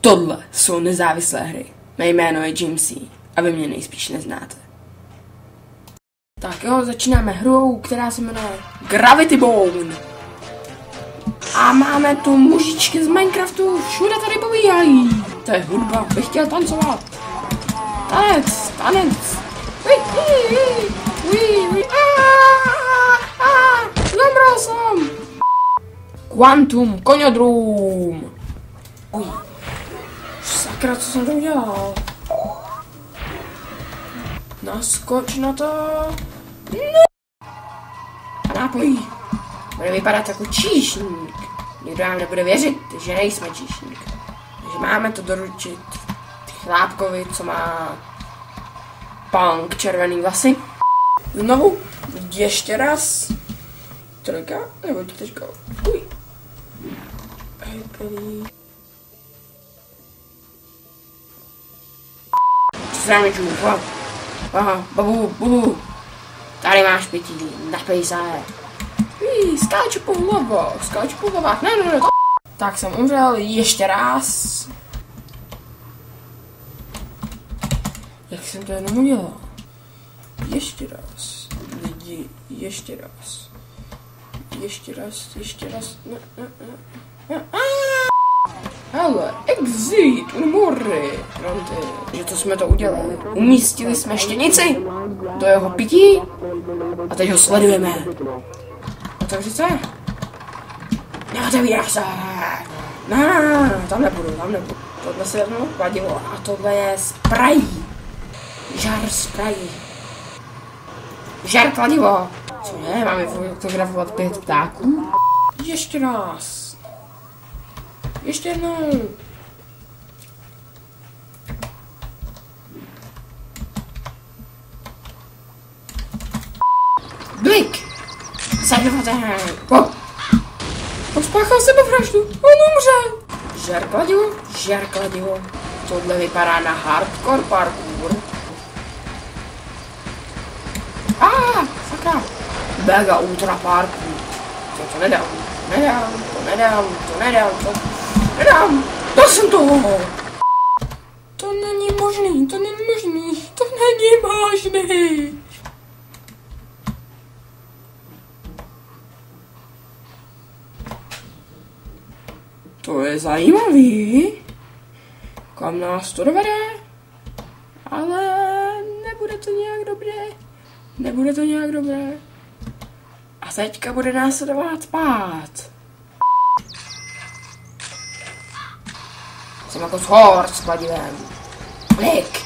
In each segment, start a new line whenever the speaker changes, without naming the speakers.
Tohle jsou nezávislé hry. Mé jméno je Jimsy a vy mě nejspíš neznáte. Tak jo, začínáme hrou, která se jmenuje Gravity Bone. A máme tu mužičky z Minecraftu, všude tady povíhají. To je hudba, bych chtěl tancovat. Tanec, tanec. Zamral jsem. Quantum Konodrum. Uj. Sakra, co jsem to udělal? Naskoč na to. Ne. A nápoj. Bude vypadat jako číšník. Nikdo nám nebude věřit, že nejsme číšník. Takže máme to doručit chlápkovi, co má punk červený vlasy. Znovu, ještě raz. Trojka, nebo čtyřka. Uj. Hej, první. Strámičů, aha, babu. Tady máš pití, napij se. Skáču po hlavách, ne. Tak jsem umřel, ještě raz. Jak jsem to jenom udělal? Ještě raz, lidi, ještě raz. Ne. Hele, exit, umory. Že to jsme to udělali. Umístili jsme štěnici do jeho pití a teď ho sledujeme. Otevři se. Neotevírá se. Ne, tam nebudu. Tohle se jednou vadilo a tohle je spray. Žár spray. Žár kladivo. Co ne, máme fotografovat 5 ptáků? Ještě raz. Ještě jednou. Blik. Zadovatelný. Spáchal sebevraždu. On umřel. Žer kladivo. Tohle vypadá na hardcore parkour. Sakra. Mega ultra parkour. To nedám. Dal jsem toho. To není možný. To je zajímavý. Kam nás to dovede? Ale nebude to nějak dobré. A teďka bude následovat pád. Jsem jako short s kladivem. Klik.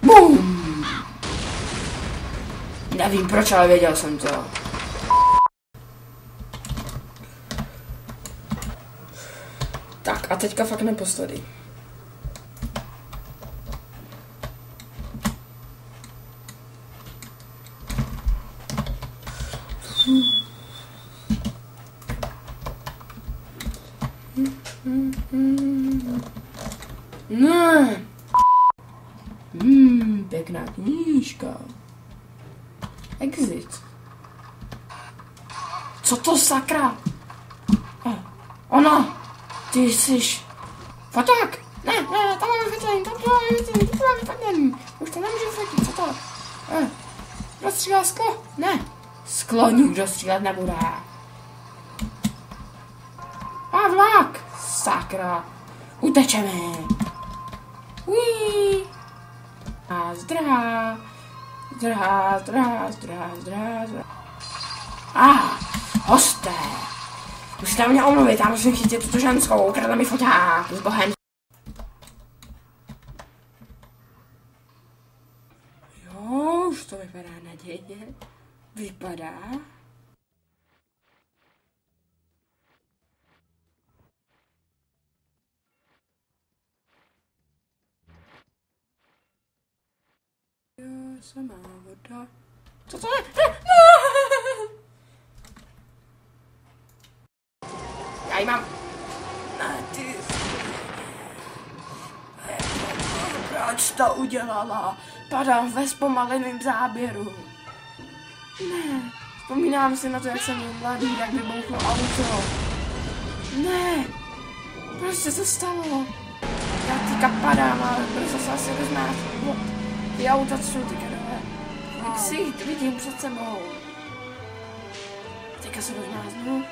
Bum. Nevím proč, ale věděl jsem to. Tak a teďka fakt naposledy. Ne. Pěkná knížka. Exit. Co to sakra? Ono. Ty jsi foták. Ne, tam máme vyfotění. Už to nemůžu fotit, co to? Rozstřílá sklo? Ne. Sklo nikdo střílet nebude. A vlak. Sakra. Utečeme. Uí. A zdrhá. Hosté. Musíte mě omluvit, já musím chytit tuto ženskou, ukradla mi foťák s bohem. Jo, už to vypadá nadějně. Vypadá. Samá voda. Co to je? Já ji mám. Ne, ty. Proč to udělala? Padám ve zpomaleném záběru. Ne, vzpomínám si na to, jak jsem byl mladý, tak vybuchlo auto. Ne, Proč se to stalo? Já teďka padám, ale brzo se asi rozmáš. Ty auta jsou teďka dole. Jak si jít, vidím před sebou. Teďka se rozmáznu.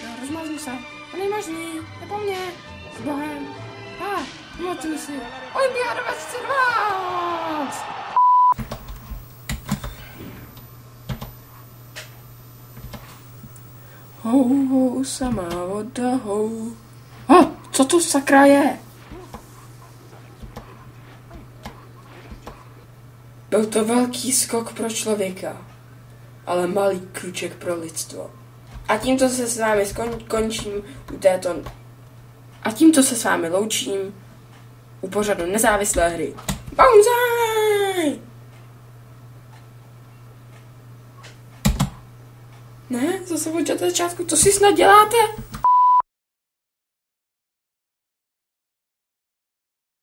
Jo, rozmáznu se. To není možný, je po mně. S Bohem. Pamatuju si. Olympiáda 2012! Hou, hou, samá voda, hou. Co to sakra je? Byl to velký skok pro člověka, ale malý krůček pro lidstvo. A tímto se s vámi končím u této... A tímto se s vámi loučím u pořadu nezávislé hry. Bonzai! Ne, zase od začátku, to si snad děláte?